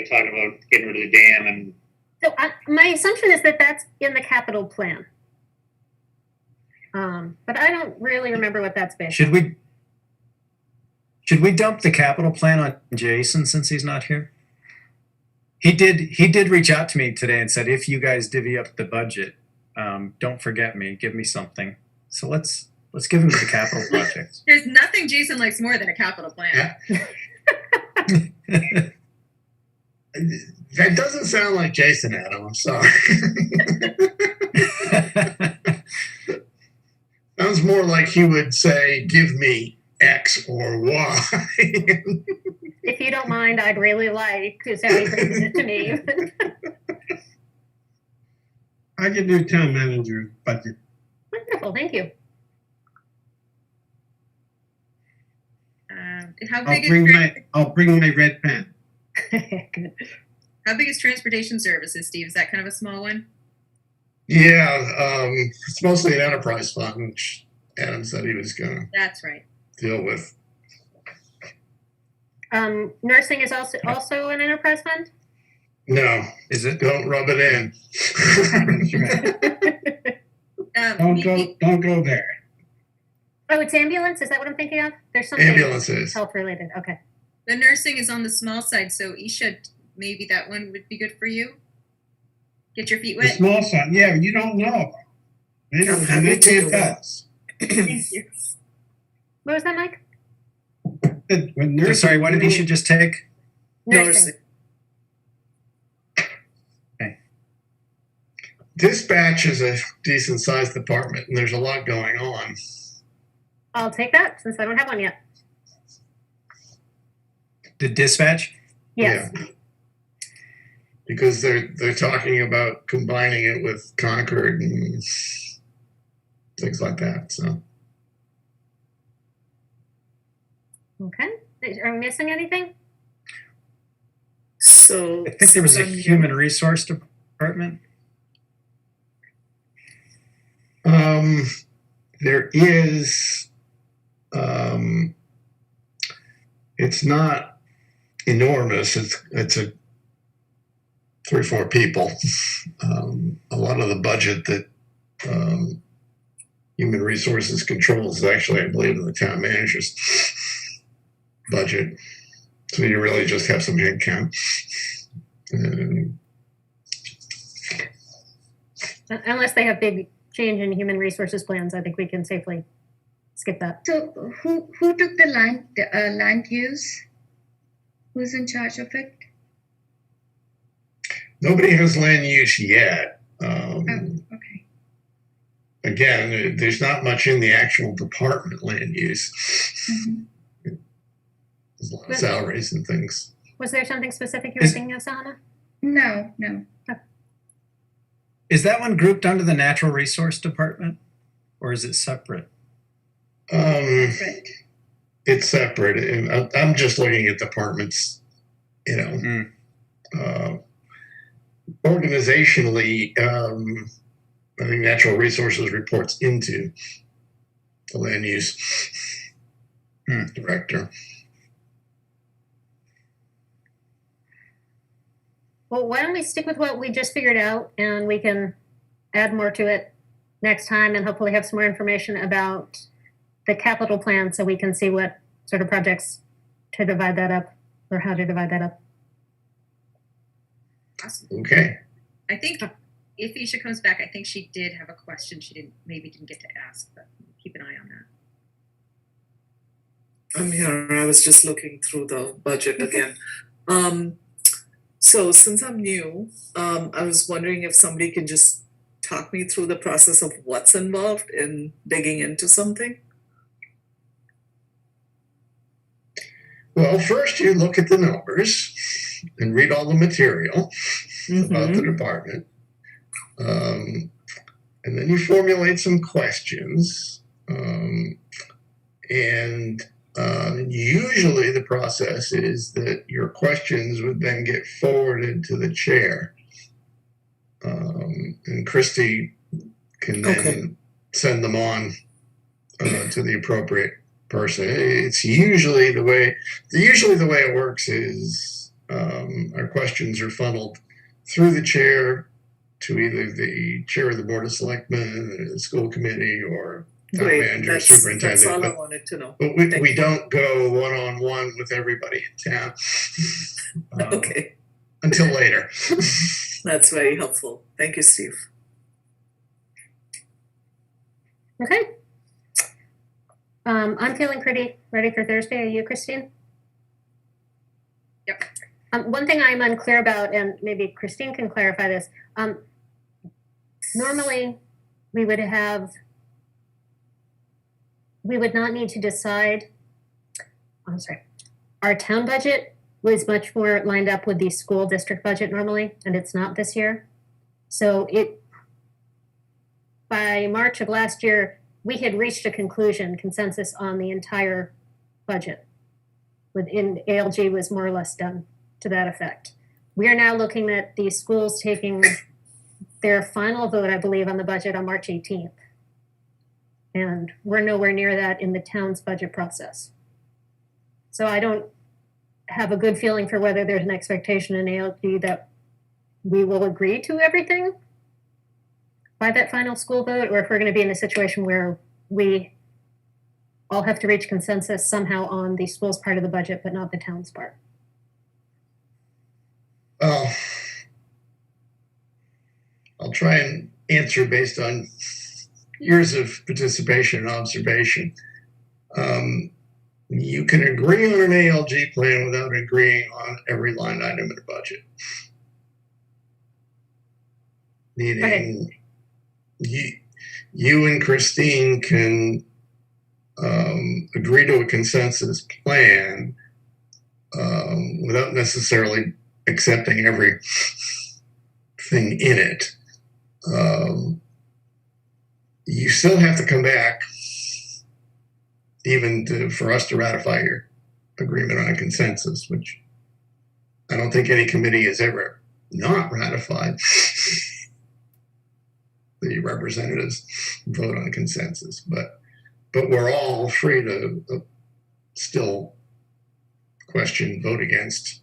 talking about getting rid of the dam and So my assumption is that that's in the capital plan. But I don't really remember what that's based on. Should we dump the capital plan on Jason since he's not here? He did reach out to me today and said, if you guys divvy up the budget, don't forget me, give me something. So let's give him the capital projects. There's nothing Jason likes more than a capital plan. That doesn't sound like Jason, Adam. I'm sorry. Sounds more like he would say, give me X or Y. If you don't mind, I'd really like, because he brings it to me. I can do town manager's budget. Wonderful, thank you. How I'll big bring is my red pen. Good. how big is transportation services, Steve? Is that kind of a small one? Yeah, it's mostly an enterprise fund, which Adam said he was going to That's right. deal with. Nursing is also an enterprise fund? No, Is it? don't rub it in. Don't go there. Oh, it's ambulance? Is that what I'm thinking of? There's something Ambulances. health related. Okay. The nursing is on the small side, so Isha, maybe that one would be good for you. Get your feet The wet. small side, yeah, you don't know. Maybe it does. Thank you. What was that, Mike? When nursing- Sorry, what did he should just take? Nursing. Dispatch is a decent sized department, and there's a lot going on. I'll take that since I don't have one yet. The dispatch? Yes. Yeah. Because they're talking about combining it with Concord and things like that. So Okay. Are we missing anything? So I think there was a human resource department. there is. It's not enormous. It's a 3 or 4 people. A lot of the budget that human resources controls is actually, I believe, in the town manager's budget. So you really just have some headcount. Unless they have big change in human resources plans, I think we can safely skip that. So who took the land use? Who's in charge of it? Nobody has land use yet. Okay. Again, there's not much in the actual department land use. Mhm. There's a lot of salaries and things. Was there something specific you were thinking of, Sahana? No. Is that one grouped under the natural resource department? Or is it separate? Right. It's separate. And I'm just looking at departments, organizationally, I think natural resources reports into the land use director. Well, why don't we stick with what we just figured out and we can add more to it next time and hopefully have some more information about the capital plan so we can see what sort of projects to divide that up or how to divide that up. Awesome. Okay. I think if Isha comes back, I think she did have a question she didn't get to ask, but keep an eye on that. I'm here. I was just looking through the budget again. So since I'm new, I was wondering if somebody can just talk me through the process of what's involved in digging into something. Well, first you look at the numbers and read all the material about the department. And then you formulate some questions. And Usually the process is that your questions would then get forwarded to the chair. And Christy can then Okay. send them on to the appropriate person. It's usually the way it works is our questions are funneled through the chair to either the chair of the Board of Selectmen, or the school committee, or town Great. manager, That's superintendent. all I But wanted to know. we Thank you. don't go one-on-one with everybody in town Okay, until later. that's very helpful. Thank you, Steve. Okay. I'm feeling pretty ready for Thursday. Are you, Christine? Yep. One thing I'm unclear about, and maybe Christine can clarify this. Normally, we would not need to decide. I'm sorry. Our town budget was much more lined up with the school district budget normally, and it's not this year. So by March of last year, we had reached a consensus on the entire budget. Within ALG was more or less done to that effect. We are now looking at the schools taking their final vote, I believe, on the budget on March 18th. And we're nowhere near that in the town's budget process. So I don't have a good feeling for whether there's an expectation in ALG that we will agree to everything by that final school vote, or if we're going to be in a situation where we all have to reach consensus somehow on the school's part of the budget, but not the town's part. Well, I'll try and answer based on years of participation and observation. You can agree on an ALG plan without agreeing on every line item in the budget. Meaning, you and Christine can agree to a consensus plan without necessarily accepting everything in it. You still have to come back for us to ratify your agreement on a consensus, which I don't think any committee has ever not ratified. The representatives vote on consensus, but we're all free to still question, vote against,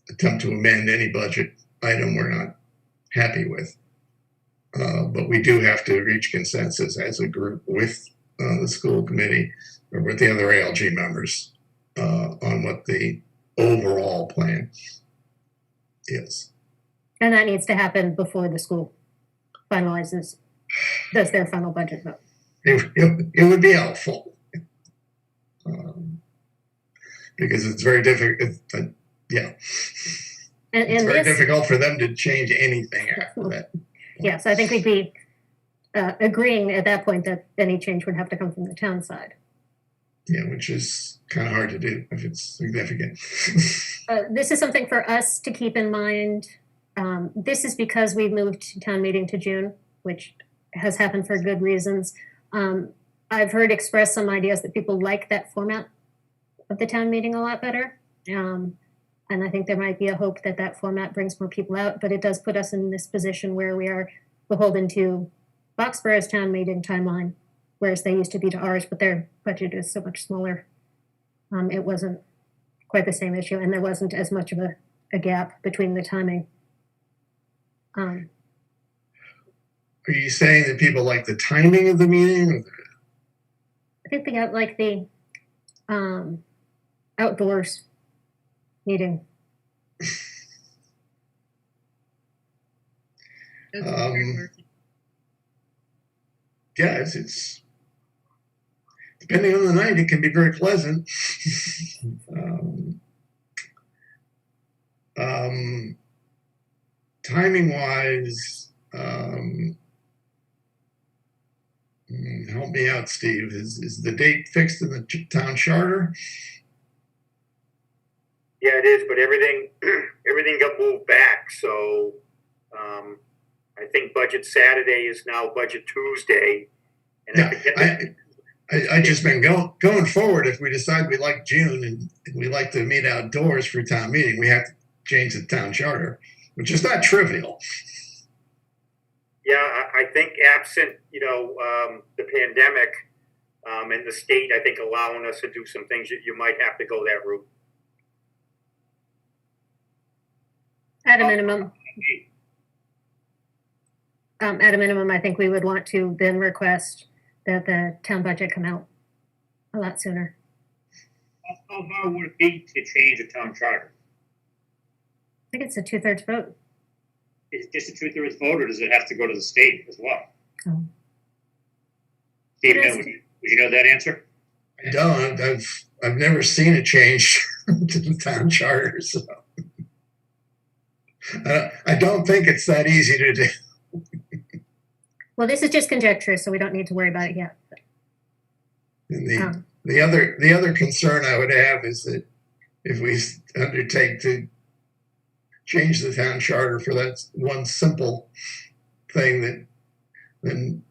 attempt to amend any budget item we're not happy with. But we do have to reach consensus as a group with the school committee or with the other ALG members on what the overall plan is. And that needs to happen before the school does their final budget vote. It would be helpful because it's very difficult. It's very difficult for them to change anything after that. Yes, I think we'd be agreeing at that point that any change would have to come from the town side. Yeah, which is kind of hard to do if it's significant. This is something for us to keep in mind. This is because we've moved town meeting to June, which has happened for good reasons. I've heard expressed some ideas that people like that format of the town meeting a lot better. And I think there might be a hope that that format brings more people out, but it does put us in this position where we are beholden to Foxborough's town meeting timeline, whereas they used to be to ours, but their budget is so much smaller. It wasn't quite the same issue, and there wasn't as much of a gap between the timing. Are you saying that people like the timing of the meeting? I think they got like the outdoors meeting. Yeah, it's depending on the night, it can be very pleasant. Timing wise, help me out, Steve. Is the date fixed in the town charter? Yeah, it is, but everything got moved back. So I think Budget Saturday is now Budget Tuesday. And I just been going forward. If we decide we like June and we like to meet outdoors for town meeting, we have to change the town charter, which is not trivial. Yeah, I think absent, the pandemic, and the state, I think allowing us to do some things, you might have to go that route. At a minimum, I think we would want to then request that the town budget come out a lot sooner. How hard would it be to change a town charter? I think it's a 2/3 vote. Is it just a 2/3 vote, or does it have to go to the state as well? Oh. Stephen, It is- would you know that answer? I don't. I've never seen a change to the town charter, so I don't think it's that easy to do. Well, this is just conjecture, so we don't need to worry about it yet. And the other concern I would have is that if we undertake to change the town charter for that one simple thing, then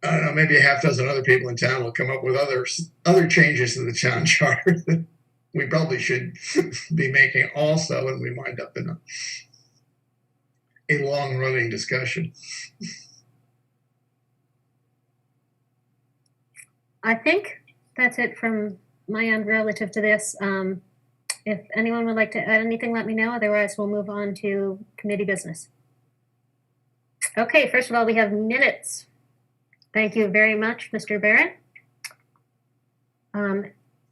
I don't know, maybe a half dozen other people in town will come up with other changes to the town charter that we probably should be making also, and we wind up in a long-running discussion. I think that's it from my end relative to this. If anyone would like to add anything, let me know. Otherwise, we'll move on to committee business. Okay, first of all, we have minutes. Thank you very much, Mr. Barrett.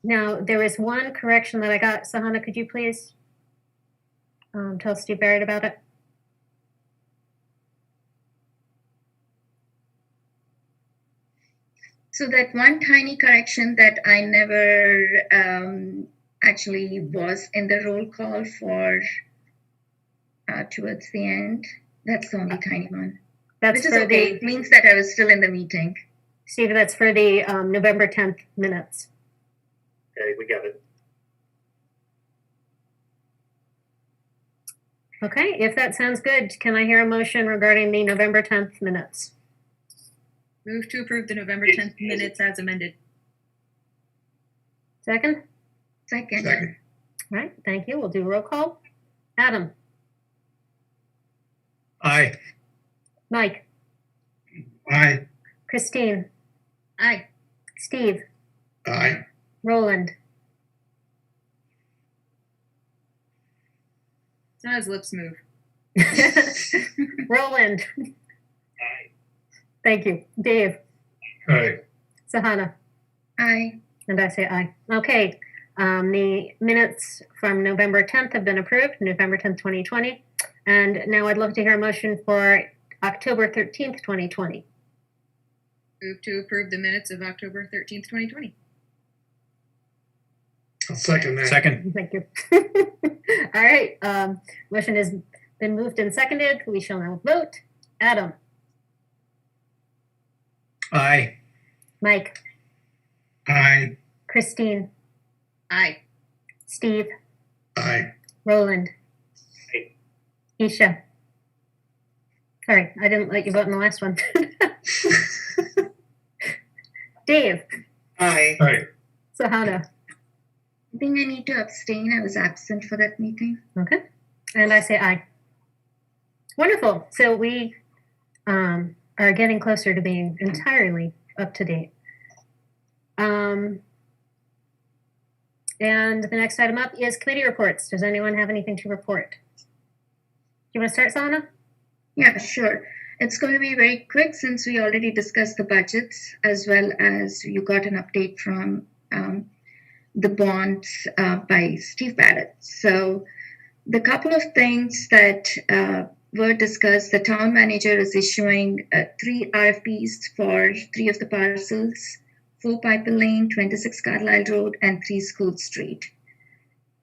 Now, there is one correction that I got. Sahana, could you please tell Steve Barrett about it? So that one tiny correction that I never actually was in the roll call for towards the end. That's the only tiny one. That's Which is for okay. It means that I was still in the meeting. Steve, that's for the November 10th minutes. Okay, we got it. Okay, if that sounds good, can I hear a motion regarding the November 10th minutes? Move to approve the November 10th minutes as amended. Second? Second. Second. All right, thank you. We'll do roll call. Adam, Aye. Mike, Aye. Christine, Aye. Steve, Aye. Roland. It's not his lips move. Roland. Aye. Thank you. Dave, Aye. Sahana, Aye. and I say aye. Okay, the minutes from November 10th have been approved, November 10th, 2020. And now I'd love to hear a motion for October 13th, 2020. Move to approve the minutes of October 13th, 2020. I'll second that. Second. Thank you. All right, motion has been moved and seconded. We shall now vote. Adam, Aye. Mike, Aye. Christine, Aye. Steve, Aye. Roland, Aye. Isha. Sorry, I didn't let you vote in the last one. Dave, Aye. Aye. Sahana, I think I need to abstain. I was absent for that meeting. okay, and I say aye. Wonderful. So we are getting closer to being entirely up to date. And the next item up is committee reports. Does anyone have anything to report? Do you want to start, Sahana? Yeah, sure. It's going to be very quick since we already discussed the budgets as well as you got an update from the bonds by Steve Barrett. So the couple of things that were discussed, the town manager is issuing 3 RFPs for 3 of the parcels, 4 Piper Lane, 26 Carlisle Road, and 3 School Street.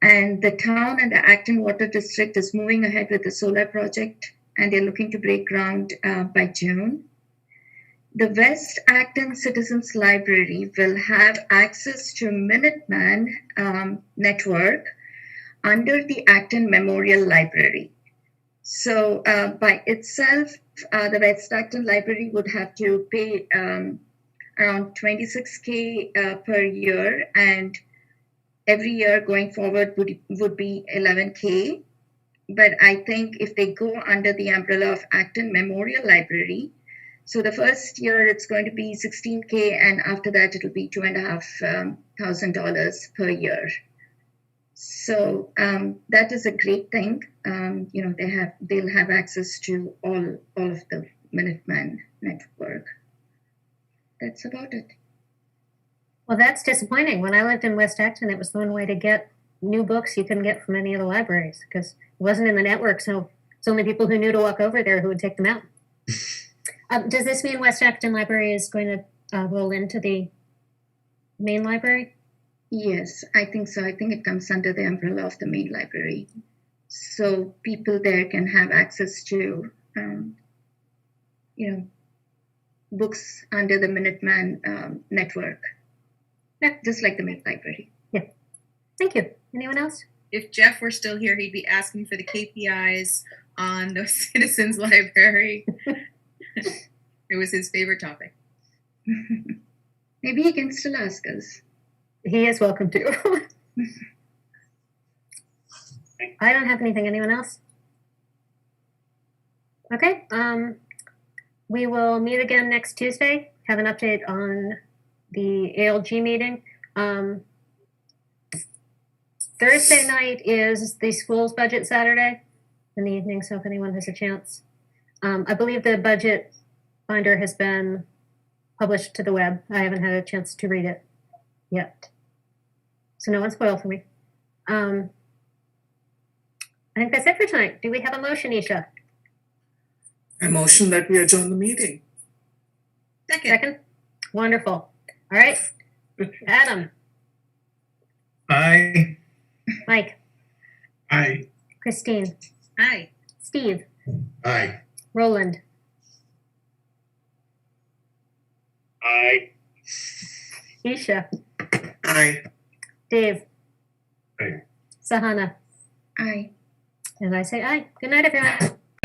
And the town and the Acton Water District is moving ahead with the solar project, and they're looking to break ground by June. The West Acton Citizens Library will have access to Minuteman network under the Acton Memorial Library. So by itself, the West Acton Library would have to pay around 26K per year, and every year going forward would be 11K. But I think if they go under the umbrella of Acton Memorial Library, so the first year it's going to be 16K, and after that it'll be $2,500 per year. So that is a great thing. They'll have access to all of the Minuteman network. That's about it. Well, that's disappointing. When I lived in West Acton, it was the one way to get new books you couldn't get from any of the libraries because it wasn't in the network. So it's only people who knew to walk over there who would take them out. Does this mean West Acton Library is going to roll into the main library? Yes, I think so. I think it comes under the umbrella of the main library. So people there can have access to, books under the Minuteman network. Yeah. Just like the main library. Yeah. Thank you. Anyone else? If Jeff were still here, he'd be asking for the KPIs on the Citizens Library. It was his favorite topic. Maybe he can still ask us. He is welcome to. I don't have anything. Anyone else? Okay. We will meet again next Tuesday. Have an update on the ALG meeting. Thursday night is the school's budget Saturday in the evening, so if anyone has a chance. I believe the budget binder has been published to the web. I haven't had a chance to read it yet. So no one spoiled for me. I think that's it for tonight. Do we have a motion, Isha? I motion that we adjourn the meeting. Second. Wonderful. All right. Adam, Aye. Mike, Aye. Christine, Aye. Steve, Aye. Roland, I Isha, Aye. Dave, Aye. Sahana, Aye. and I say aye. Good night, everyone.